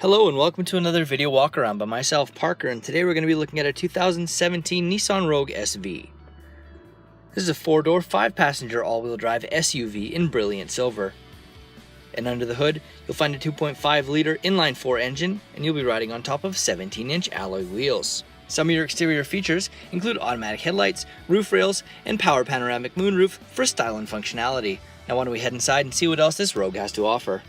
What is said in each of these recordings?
Hello and welcome to another video walk around by myself, Parker, and today we're going to be looking at a 2017 Nissan Rogue SV. This is a 4-door, 5-passenger all-wheel drive SUV in brilliant silver. And under the hood, you'll find a 2.5-liter inline-4 engine, and you'll be riding on top of 17-inch alloy wheels. Some of your exterior features include automatic headlights, roof rails, and power panoramic moonroof for style and functionality. Now why don't we head inside and see what else this Rogue has to offer.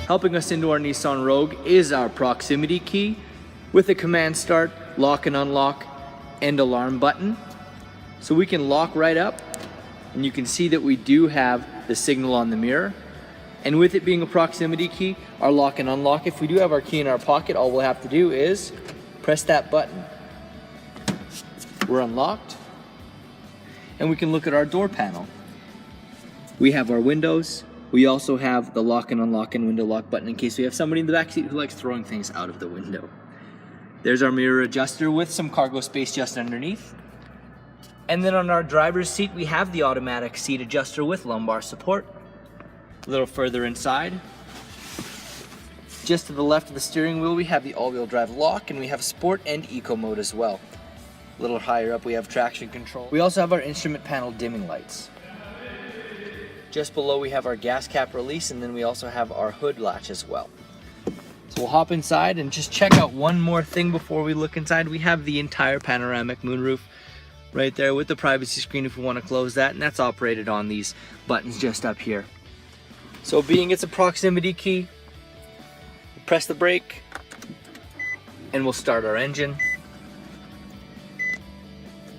Helping us into our Nissan Rogue is our proximity key with a command start, lock and unlock, and alarm button. So we can lock right up, and you can see that we do have the signal on the mirror. And with it being a proximity key, our lock and unlock, if we do have our key in our pocket, all we'll have to do is press that button. We're unlocked, and we can look at our door panel. We have our windows. We also have the lock and unlock and window lock button in case we have somebody in the back seat who likes throwing things out of the window. There's our mirror adjuster with some cargo space just underneath. And then on our driver's seat, we have the automatic seat adjuster with lumbar support. A little further inside, just to the left of the steering wheel, we have the all-wheel drive lock, and we have sport and eco mode as well. A little higher up, we have traction control. We also have our instrument panel dimming lights. Just below we have our gas cap release, and then we also have our hood latch as well. So we'll hop inside and just check out one more thing before we look inside. We have the entire panoramic moonroof right there with the privacy screen if we want to close that, and that's operated on these buttons just up here. So being it's a proximity key, press the brake and we'll start our engine.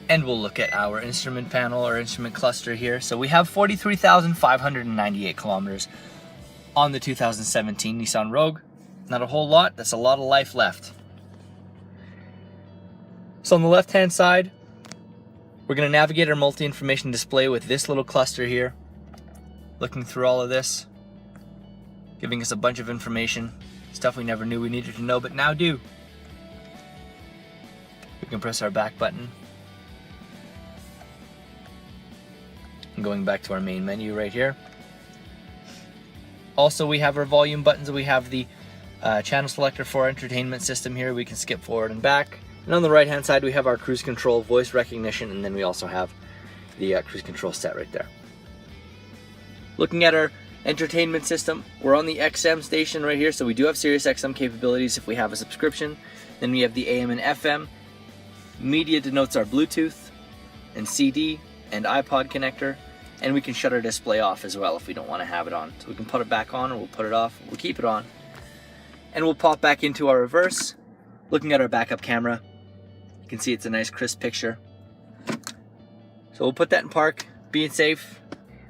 And we'll look at our instrument panel or instrument cluster here. So we have 43,598 kilometers on the 2017 Nissan Rogue. Not a whole lot, that's a lot of life left. So on the left-hand side, we're gonna navigate our multi-information display with this little cluster here. Looking through all of this, giving us a bunch of information, stuff we never knew we needed to know, but now do. We can press our back button. Going back to our main menu right here. Also, we have our volume buttons. We have the channel selector for our entertainment system here. We can skip forward and back. And on the right hand side, we have our cruise control, voice recognition, and then we also have the cruise control set right there. Looking at our entertainment system, we're on the XM station right here, so we do have Sirius XM capabilities if we have a subscription. Then we have the AM and FM. Media denotes our Bluetooth and CD and iPod connector, and we can shut our display off as well if we don't want to have it on. So we can put it back on, or we'll put it off, we'll keep it on. And we'll pop back into our reverse. Looking at our backup camera, you can see it's a nice crisp picture. So we'll put that in park, being safe.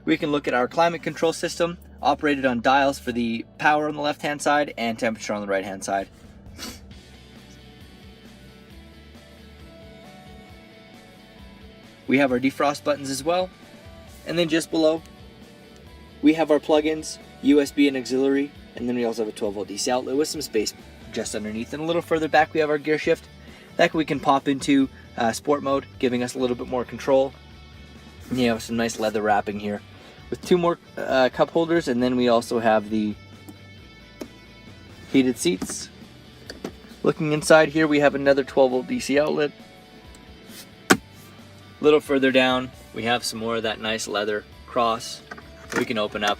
We can look at our climate control system, operated on dials for the power on the left hand side and temperature on the right hand side. We have our defrost buttons as well. And then just below, we have our plugins, USB and auxiliary, and then we also have a 12-volt DC outlet with some space just underneath. And a little further back, we have our gear shift. That we can pop into sport mode, giving us a little bit more control. And you have some nice leather wrapping here with two more cup holders, and then we also have the heated seats. Looking inside here, we have another 12-volt DC outlet. A little further down, we have some more of that nice leather cross we can open up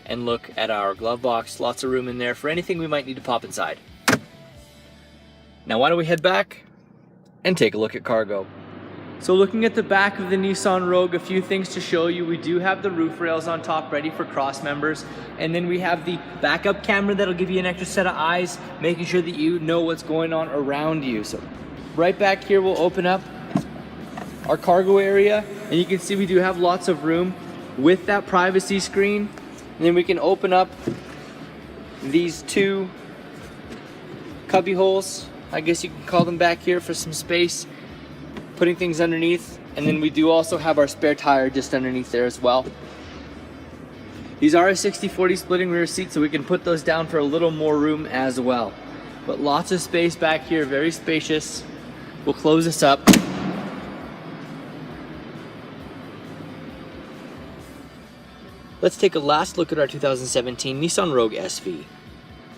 and look at our glove box. Lots of room in there for anything we might need to pop inside. Now why don't we head back and take a look at cargo. So looking at the back of the Nissan Rogue, a few things to show you. We do have the roof rails on top ready for cross members, and then we have the backup camera that'll give you an extra set of eyes, making sure that you know what's going on around you. So right back here, we'll open up our cargo area, and you can see we do have lots of room with that privacy screen. And then we can open up these two cubby holes, I guess you can call them, back here for some space, putting things underneath. And then we do also have our spare tire just underneath there as well. These are a 60/40 splitting rear seat, so we can put those down for a little more room as well. But lots of space back here, very spacious. We'll close this up. Let's take a last look at our 2017 Nissan Rogue SV.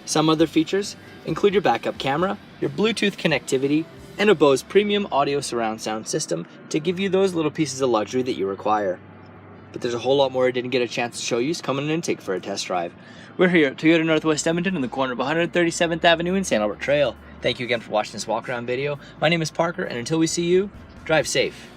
Some other features include your backup camera, your Bluetooth connectivity, and a Bose Premium audio surround sound system to give you those little pieces of luxury that you require. But there's a whole lot more I didn't get a chance to show you, so come in and take for a test drive. We're here at Toyota Northwest Edmonton in the corner of 137th Avenue and St. Albert Trail. Thank you again for watching this walk around video. My name is Parker, and until we see you, drive safe.